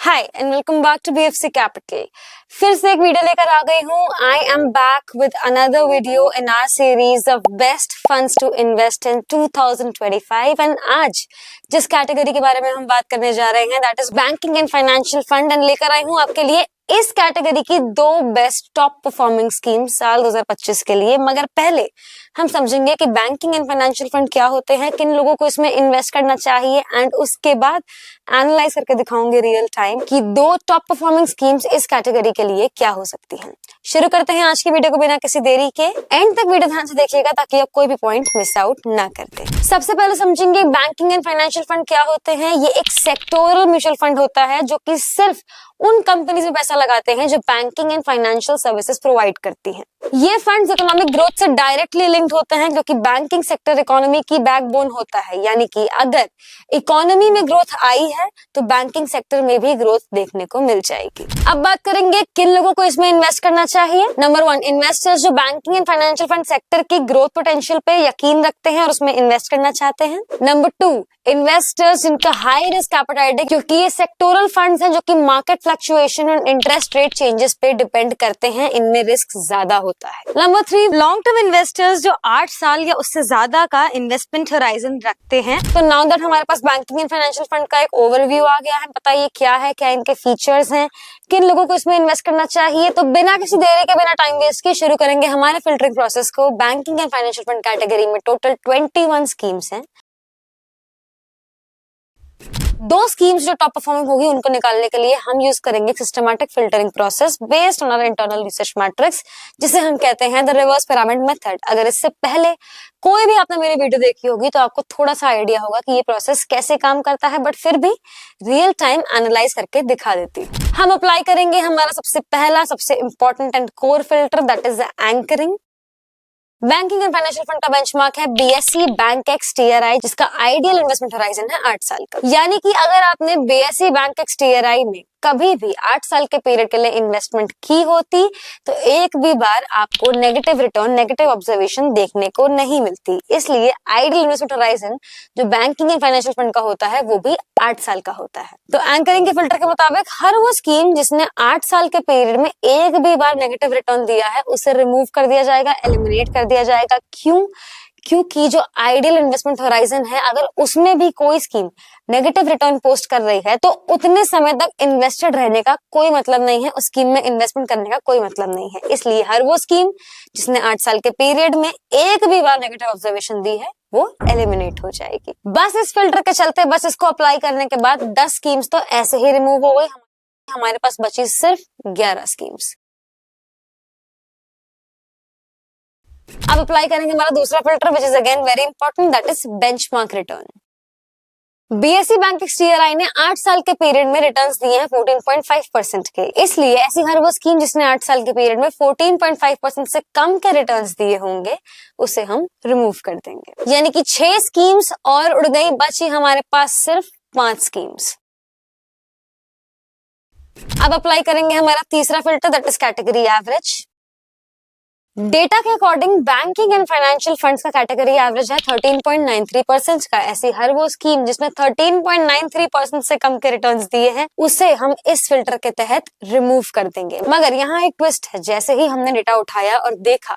Hi and welcome back to BFC capital. फिर से एक वीडियो लेकर आ गई हूँ। I am back with another video in our series of best funds to invest in 2025 and आज जिस कैटेगरी के बारे में हम बात करने जा रहे हैं that is banking and financial fund and लेकर आई हूँ आपके लिए इस कैटेगरी की दो बेस्ट टॉप परफॉर्मिंग स्कीम साल 2025 के लिए। मगर पहले हम समझेंगे कि बैंकिंग एंड फाइनेंशियल फंड क्या होते हैं, किन लोगों को इसमें इन्वेस्ट करना चाहिए एंड उसके बाद एनालाइज करके दिखाऊंगे रियल टाइम कि दो टॉप परफॉर्मिंग स्कीम्स इस कैटेगरी के लिए क्या हो सकती हैं। शुरू करते हैं आज की वीडियो को बिना किसी देरी के। एंड तक वीडियो ध्यान से देखिएगा ताकि आप कोई भी पॉइंट मिस आउट ना करते। सबसे पहले समझेंगे बैंकिंग एंड फाइनेंशियल फंड क्या होते हैं। ये एक सेक्टोरल म्यूचुअल फंड होता है जो कि सिर्फ उन कंपनीज में पैसा लगाते हैं जो banking and financial services provide करती हैं। ये फंड्स इकोनॉमिक ग्रोथ से डायरेक्टली लिंक्ड होते हैं क्योंकि बैंकिंग सेक्टर इकोनॉमी की बैकबोन होता है, यानी कि अगर इकोनॉमी में ग्रोथ आई है तो बैंकिंग सेक्टर में भी ग्रोथ देखने को मिल जाएगी। अब बात करेंगे किन लोगों को इसमें इन्वेस्ट करना चाहिए। नंबर 1, इन्वेस्टर्स जो banking and financial fund sector की ग्रोथ पोटेंशियल पे यकीन रखते हैं और उसमें इन्वेस्ट करना चाहते हैं। नंबर 2, इन्वेस्टर्स जिनका हाई रिस्क एपेटाइट है क्योंकि ये सेक्टोरल फंड्स हैं जो कि मार्केट फ्लक्चुएशन और इंटरेस्ट रेट चेंजेस पे डिपेंड करते हैं, इनमें रिस्क ज्यादा होता है। नंबर 3, लॉन्ग टर्म इन्वेस्टर्स जो 8 साल या उससे ज्यादा का इन्वेस्टमेंट होराइजन रखते हैं। तो नाउ दैट हमारे पास बैंकिंग एंड फाइनेंशियल फंड का एक ओवरव्यू आ गया है, बताइए क्या है, क्या इनके फीचर्स हैं, किन लोगों को इसमें इन्वेस्ट करना चाहिए। तो बिना किसी देरी के, बिना टाइम वेस्ट के शुरू करेंगे हमारे फिल्टरिंग प्रोसेस को। Banking and financial fund category में टोटल 21 स्कीम्स हैं। दो स्कीम्स जो टॉप परफॉर्मिंग होगी उनको निकालने के लिए हम यूज करेंगे systematic filtering process based on our internal research matrix, जिसे हम कहते हैं द रिवर्स पिरामिड मेथड। अगर इससे पहले कोई भी आपने मेरी वीडियो देखी होगी तो आपको थोड़ा सा आइडिया होगा कि ये प्रोसेस कैसे काम करता है, बट फिर भी रियल टाइम एनालाइज करके दिखा देती हूँ। हम अप्लाई करेंगे हमारा सबसे पहला, सबसे important and core filter that is the anchoring. Banking and financial fund का बेंचमार्क है बीएसई बैंक एक्स टीआरआई, जिसका आइडियल इन्वेस्टमेंट होराइजन है 8 साल का। यानी कि अगर आपने बीएसई बैंक एक्स टीआरआई में कभी भी 8 साल के पीरियड के लिए इन्वेस्टमेंट की होती तो एक भी बार आपको नेगेटिव रिटर्न, नेगेटिव ऑब्जर्वेशन देखने को नहीं मिलती। इसलिए आइडियल इन्वेस्टमेंट होराइजन जो बैंकिंग एंड फाइनेंशियल फंड का होता है वो भी 8 साल का होता है। तो एंकरिंग के फिल्टर के मुताबिक हर वो स्कीम जिसने 8 साल के पीरियड में एक भी बार नेगेटिव रिटर्न दिया है उसे रिमूव कर दिया जाएगा, एलिमिनेट कर दिया जाएगा। क्यों? क्योंकि जो आइडियल इन्वेस्टमेंट होराइजन है अगर उसमें भी कोई स्कीम नेगेटिव रिटर्न पोस्ट कर रही है तो उतने समय तक इन्वेस्टेड रहने का कोई मतलब नहीं है, उस स्कीम में इन्वेस्टमेंट करने का कोई मतलब नहीं है। इसलिए हर वो स्कीम जिसने 8 साल के पीरियड में एक भी बार नेगेटिव ऑब्जर्वेशन दी है वो एलिमिनेट हो जाएगी। बस इस फिल्टर के चलते, बस इसको अप्लाई करने के बाद 10 स्कीम्स तो ऐसे ही रिमूव हो गई। हमारे पास बची सिर्फ 11 स्कीम्स। अब अप्लाई करेंगे हमारा दूसरा filter which is again very important, that is benchmark return. BSE bank TRI ने 8 साल के पीरियड में रिटर्न्स दिए हैं 14.5% के। इसलिए ऐसी हर वो स्कीम जिसने 8 साल के पीरियड में 14.5% से कम के रिटर्न्स दिए होंगे उसे हम रिमूव कर देंगे। यानी कि 6 स्कीम्स और उड़ गई, बची हमारे पास सिर्फ 5 स्कीम्स। अब अप्लाई करेंगे हमारा तीसरा filter that is category average. Data के according banking and financial funds का कैटेगरी एवरेज है 13.93% का। ऐसी हर वो स्कीम जिसने 13.93% से कम के रिटर्न्स दिए हैं उसे हम इस फिल्टर के तहत रिमूव कर देंगे। मगर यहाँ एक ट्विस्ट है, जैसे ही हमने डेटा उठाया और देखा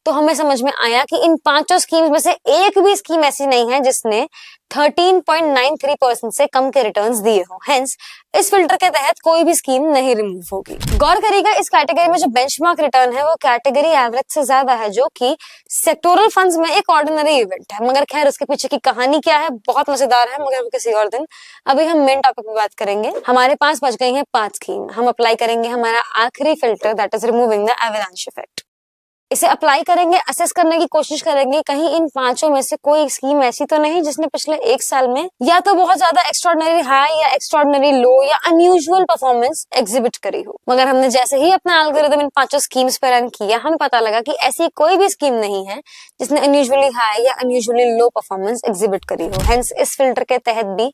तो हमें समझ में आया कि इन 5 स्कीम्स में से एक भी स्कीम ऐसी नहीं है जिसने 13.93% से कम के रिटर्न्स दिए हो। हेंस इस फिल्टर के तहत कोई भी स्कीम नहीं रिमूव होगी। गौर करिएगा इस कैटेगरी में जो बेंचमार्क रिटर्न है वो कैटेगरी एवरेज से ज्यादा है, जो कि सेक्टोरल फंड्स में एक ऑर्डिनरी इवेंट है। मगर खैर उसके पीछे की कहानी क्या है बहुत मजेदार है, मगर किसी और दिन। अभी हम मेन टॉपिक पे बात करेंगे। हमारे पास बच गई है 5 स्कीम। हम अप्लाई करेंगे हमारा आखिरी filter that is removing the avalanche effect. इसे अप्लाई करेंगे, असेस करने की कोशिश करेंगे कहीं इन 5 में से कोई स्कीम ऐसी तो नहीं जिसने पिछले 1 साल में या तो बहुत ज्यादा एक्स्ट्राऑर्डिनरी हाई या एक्स्ट्राऑर्डिनरी लो या अनयूजुअल परफॉर्मेंस एग्जिबिट करी हो। मगर हमने जैसे ही अपना एल्गोरिथम इन 5 स्कीम्स पर रन किया हमें पता लगा कि ऐसी कोई भी स्कीम नहीं है जिसने अनयूजुअली हाई या अनयूजुअली लो परफॉर्मेंस एग्जिबिट करी हो। हेंस इस फिल्टर के तहत भी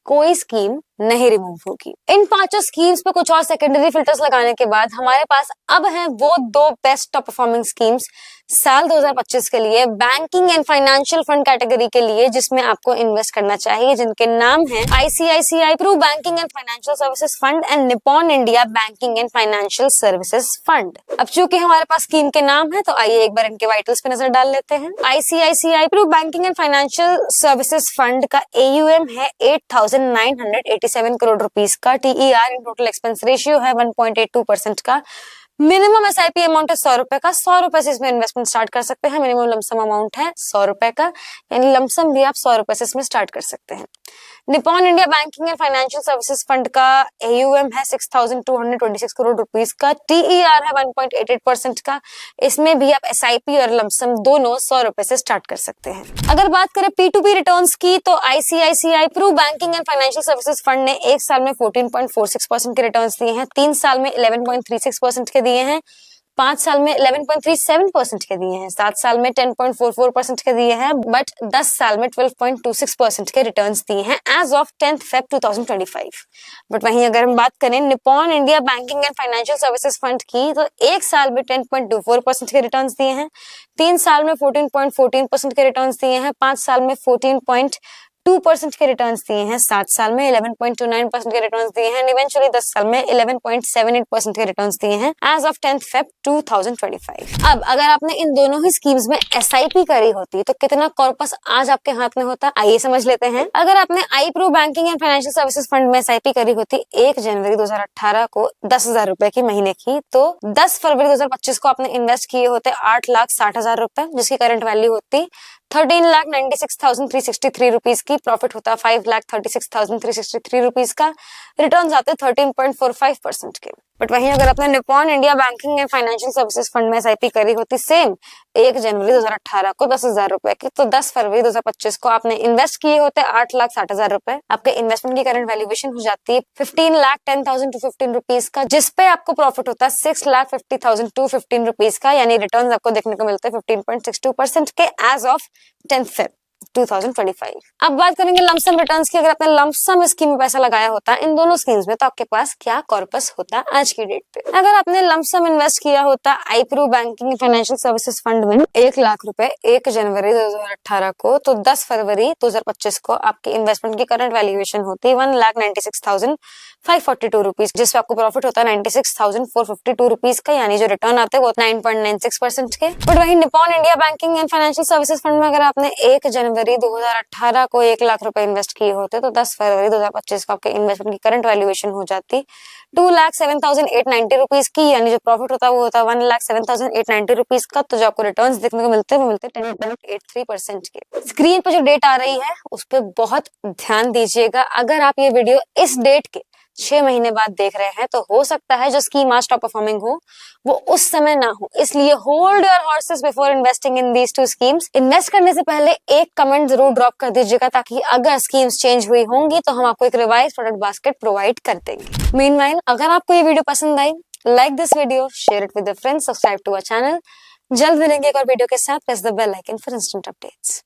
कोई स्कीम नहीं रिमूव होगी। इन पांचों स्कीम्स पे कुछ और सेकेंडरी फिल्टर्स लगाने के बाद हमारे पास अब हैं वो दो बेस्ट टॉप परफॉर्मिंग स्कीम्स साल 2025 के लिए banking and financial fund category के लिए, जिसमें आपको इन्वेस्ट करना चाहिए, जिनके नाम है ICICI Pru banking and financial services fund and Nippon India banking and financial services fund. अब चूंकि हमारे पास स्कीम के नाम है तो आइए एक बार इनके वाइटल्स पे नजर डाल लेते हैं। ICICI Pru banking and financial services fund का AUM है 8,987 करोड़ रुपीस का। TER इन टोटल एक्सपेंस रेशियो है 1.82% का। मिनिमम SIP अमाउंट है 100 रुपए का। 100 रुपए से इसमें इन्वेस्टमेंट स्टार्ट कर सकते हैं। मिनिमम लमसम अमाउंट है 100 रुपए का, यानी लमसम भी आप 100 रुपए से इसमें स्टार्ट कर सकते हैं। Nippon India banking and financial services fund का AUM है 6,226 करोड़ रुपीस का। TER है 1.88% का। इसमें भी आप SIP और लमसम दोनों 100 रुपए से स्टार्ट कर सकते हैं। अगर बात करें P2P रिटर्न्स की तो ICICI Pru banking and financial services fund ने एक साल में 14.46% के रिटर्न्स दिए हैं, 3 साल में 11.36% के दिए हैं, 5 साल में 11.37% के दिए हैं, 7 साल में 10.44% के दिए हैं, बट 10 साल में 12.26% के रिटर्न्स दिए हैं as of 10th Feb 2025। But वहीं अगर हम बात करें Nippon India banking and financial services fund की तो एक साल में 10.24% के रिटर्न्स दिए हैं, 3 साल में 14.14% के रिटर्न्स दिए हैं, 5 साल में 14.2% के रिटर्न्स दिए हैं, 7 साल में 11.29% के रिटर्न्स दिए हैं, इवेंचुअली 10 साल में 11.78% के रिटर्न्स दिए हैं एज ऑफ 10th Feb 2025। अब अगर आपने इन दोनों ही स्कीम्स में SIP करी होती तो कितना कॉर्पस आज आपके हाथ में होता, आइए समझ लेते हैं। अगर आपने I Pru banking and financial services fund में SIP करी होती 1 जनवरी 2018 को 10,000 रुपए की महीने की, तो 10 फरवरी 2025 को आपने इन्वेस्ट किए होते 8,60,000 रुपए, जिसकी करंट वैल्यू होती 13,96,363 रुपीस की। प्रॉफिट होता 5,36,363 रुपीस का। रिटर्न्स आते 13.45% के। बट वहीं अगर आपने Nippon India banking and financial services fund में SIP करी होती सेम 1 जनवरी 2018 को 10,000 रुपए की, तो 10 फरवरी 2025 को आपने इन्वेस्ट किए होते 8,60,000 रुपए। आपके इन्वेस्टमेंट की करंट वैल्यूएशन हो जाती है 15,10,215 रुपीस का, जिसपे आपको प्रॉफिट होता है 6,50,215 रुपीस का, यानी रिटर्न्स आपको देखने को मिलते हैं 15.62% के एज ऑफ 10th Feb 2025। अब बात करेंगे लमसम रिटर्न्स की। अगर आपने लमसम स्कीम में पैसा लगाया होता इन दोनों स्कीम्स में तो आपके पास क्या कॉर्पस होता आज की डेट पे। अगर आपने लमसम इन्वेस्ट किया होता I Pru banking financial services fund में 1 लाख रुपए 1 जनवरी 2018 को, तो 10 फरवरी 2025 को आपके इन्वेस्टमेंट की करंट वैल्यूएशन होती 1,96,542 रुपीज, जिसपे आपको प्रॉफिट होता है 96,452 रुपीज का, यानी जो रिटर्न आते हैं वो 9.96% के। बट वही Nippon India banking and financial services fund में अगर आपने 1 जनवरी 2018 को 1 लाख रुपए इन्वेस्ट किए होते तो 10 फरवरी 2025 को आपके इन्वेस्टमेंट की करंट वैल्यूएशन हो जाती 2,07,890 रुपीज की, यानी जो प्रॉफिट होता है वो होता है 1,07,890 रुपीज का। तो जो आपको रिटर्न्स देखने को मिलते हैं वो मिलते हैं 10.83% के। स्क्रीन पर जो डेट आ रही है उस पर बहुत ध्यान दीजिएगा। अगर आप ये वीडियो इस डेट के 6 महीने बाद देख रहे हैं तो हो सकता है जो स्कीम आज टॉप परफॉर्मिंग हो वो उस समय ना हो, इसलिए hold your horses before investing in these two schemes. Invest करने से पहले एक कमेंट जरूर ड्रॉप कर दीजिएगा ताकि अगर स्कीम्स चेंज हुई होंगी तो हम आपको एक रिवाइज प्रोडक्ट बास्केट प्रोवाइड कर देंगे। मीनवाइल अगर आपको ये वीडियो पसंद आई, like this video, share it with your friends, subscribe to our channel. जल्द मिलेंगे एक और वीडियो के साथ। Press the bell icon for instant updates.